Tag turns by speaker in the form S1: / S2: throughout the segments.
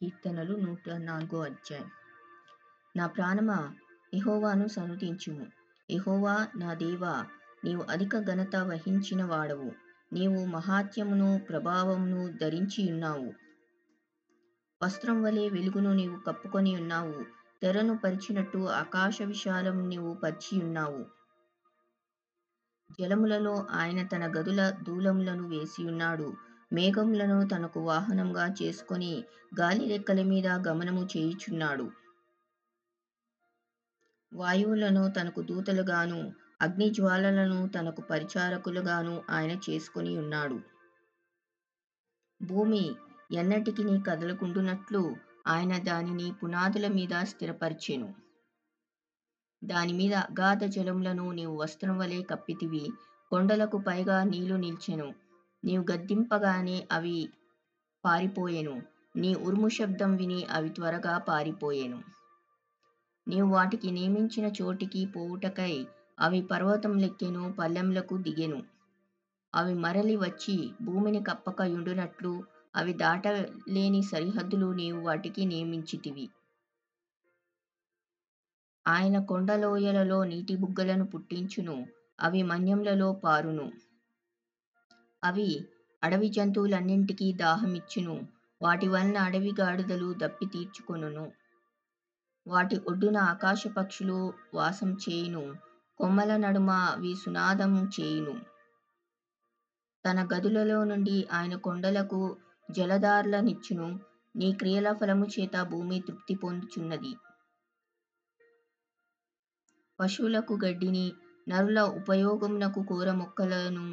S1: కీర్తనలు 104 అధ్యాయం. నా ప్రాణమా, యెహోవాను సన్నుతించుము. యెహోవా నా దేవా, నీవు అధిక ఘనత వహించిన వాడవు. నీవు మహాత్మ్యమును ప్రభావమును ధరించియున్నావు. వస్త్రం వలె వెలుగును నీవు కప్పుకొని ఉన్నావు. తెరను పరిచినట్టు ఆకాశ విశాలము నీవు పరిచియున్నావు. జలములలో ఆయన తన గదుల దూలములను వేసియున్నాడు. మేఘములను తనకు వాహనంగా చేసుకొని గాలి రెక్కల మీద గమనము చేయుచున్నాడు. వాయువులను తనకు దూతలుగాను, అగ్ని జ్వాలలను తనకు పరిచారకులుగాను ఆయన చేసుకొని ఉన్నాడు. భూమి ఎన్నటికిని కదలకుండునట్లు ఆయన దానిని పునాదుల మీద స్థిరపరిచెను. దాని మీద అగాధ జలములను నీవు వస్త్రం వలె కప్పితివి. కొండలకు పైగా నీళ్లు నిల్చెను. నీవు గద్దింపగానే అవి పారిపోయెను. నీ ఉరుము శబ్దం విని అవి త్వరగా పారిపోయెను. నీవు వాటికి నియమించిన చోటికి పోవుటకై అవి పర్వతములెక్కెను, పల్లెములకు దిగెను. అవి మరలి వచ్చి భూమిని కప్పకయుండునట్లు అవి దాటలేని సరిహద్దులు నీవు వాటికి నియమించితివి. ఆయన కొండలోయలలో నీటి బుగ్గలను పుట్టించును. అవి మన్యములలో పారును. అవి అడవి జంతువులన్నింటికీ దాహమిచ్చును. వాటి వలన అడవి గాడిదలు దప్పి తీర్చుకొనును. వాటి ఒడ్డున ఆకాశ పక్షులు వాసం చేయును. కొమ్మల నడుమ అవి సునాదం చేయును. తన గదులలో నుండి ఆయన కొండలకు జలధారలనిచ్చును. నీ క్రియల ఫలము చేత భూమి తృప్తి పొందుచున్నది. పశువులకు గడ్డిని, నరుల ఉపయోగమునకు కూర మొక్కలను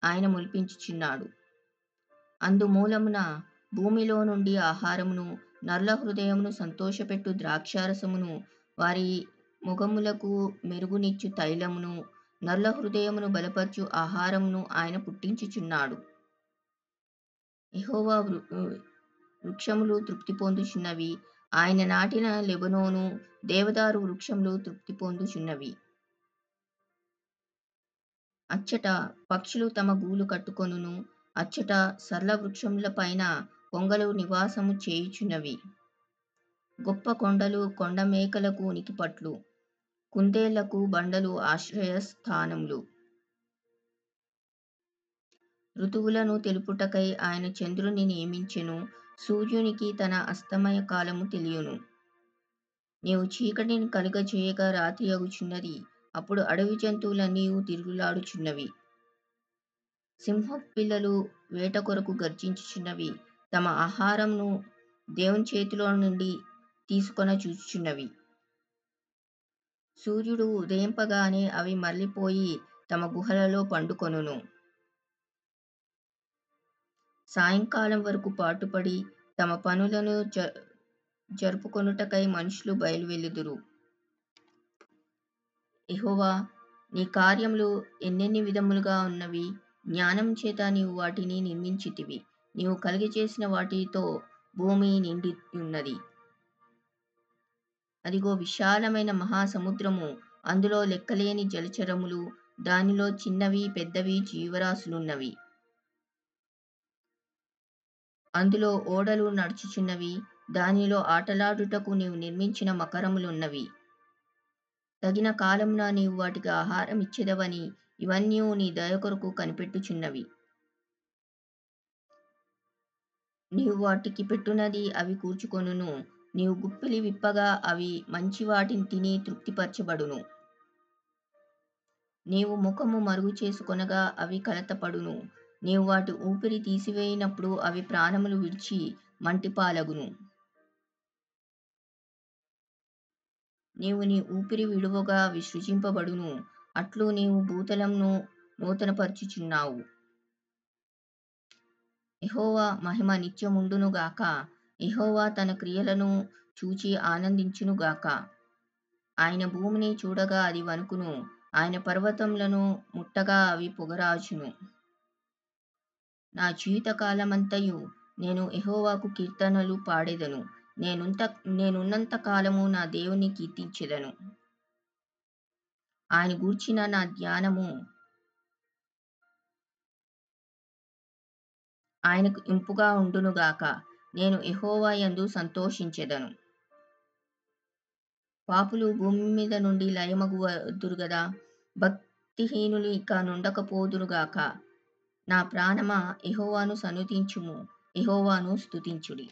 S1: ఆయన మొలిపించుచున్నాడు. అందుమూలమున భూమిలో నుండి ఆహారమును, నరుల హృదయమును సంతోషపెట్టు ద్రాక్షారసమును, వారి మొగములకు మెరుగునిచ్చు తైలమును, నరుల హృదయమును బలపరచు ఆహారమును ఆయన పుట్టించుచున్నాడు. యెహోవా వృక్షములు తృప్తి పొందుచున్నవి. ఆయన నాటిన లెబనోను, దేవదారు వృక్షములు తృప్తి పొందుచున్నవి. అచ్చట పక్షులు తమ గూలు కట్టుకొనును. అచ్చట సరళ వృక్షముల పైన కొంగలు నివాసము చేయుచున్నవి. గొప్ప కొండలు కొండ మేకలకు ఉనికిపట్లు, కుందేళ్లకు బండలు ఆశ్రయ స్థానములు. ఋతువులను తెలుపుటకై ఆయన చంద్రుని నియమించెను. సూర్యునికి తన అస్తమయ కాలము తెలియును. నీవు చీకటిని కలుగజేయగా రాత్రి అగుచున్నది. అప్పుడు అడవి జంతువులన్నీ తిరుగులాడుచున్నవి. సింహపు పిల్లలు వేట కొరకు గర్జించుచున్నవి. తమ ఆహారంను దేవుని చేతిలో నుండి తీసుకొన చూచుచున్నవి. సూర్యుడు ఉదయింపగానే అవి మరలిపోయి తమ గుహలలో పండుకొనును. సాయంకాలం వరకు పాటుపడి తమ పనులను జరుపుకొనుటకై మనుషులు బయలువెళ్ళుదురు. యెహోవా, నీ కార్యములు ఎన్నెన్ని విధములుగా ఉన్నవి. జ్ఞానం చేత నీవు వాటిని నిర్మించితివి. నీవు కలుగజేసిన వాటితో భూమి నిండి ఉన్నది. అదిగో విశాలమైన మహాసముద్రము, అందులో లెక్కలేని జలచరములు, దానిలో చిన్నవి పెద్దవి జీవరాశులున్నవి. అందులో ఓడలు నడుచుచున్నవి. దానిలో ఆటలాడుటకు నీవు నిర్మించిన మకరములున్నవి. తగిన కాలమున నీవు వాటికి ఆహారం ఇచ్చెదవని ఇవన్నీ నీ దయ కొరకు కనిపెట్టుచున్నవి. నీవు వాటికి పెట్టునది అవి కూర్చుకొనును. నీవు గుప్పిలి విప్పగా అవి మంచి వాటిని తిని తృప్తిపరచబడును. నీవు ముఖము మరుగు చేసుకొనగా అవి కలతపడును. నీవు వాటి ఊపిరి తీసివేయినప్పుడు అవి ప్రాణములు విడిచి మంటిపాలగును. నీవు నీ ఊపిరి విడువగా అవి సృజింపబడును. అట్లు నీవు భూతలమును నూతనపరచుచున్నావు. యెహోవా మహిమ నిత్యముండునుగాక. యెహోవా తన క్రియలను చూచి ఆనందించునుగాక. ఆయన భూమిని చూడగా అది వణుకును. ఆయన పర్వతములను ముట్టగా అవి పొగరాజును. నా జీవితకాలమంతయు నేను యెహోవాకు కీర్తనలు పాడెదను. నేనున్నంత కాలము నా దేవుని కీర్తించెదను. ఆయన గూర్చిన నా ధ్యానము ఆయనకు ఇంపుగా ఉండునుగాక. నేను యెహోవా యందు సంతోషించెదను. పాపులు భూమి మీద నుండి లయమగుదురు గదా! భక్తిహీనులు ఇక నుండకపోదురుగాక. నా ప్రాణమా యెహోవాను సన్నుతించుము. యెహోవాను స్తుతించుడి.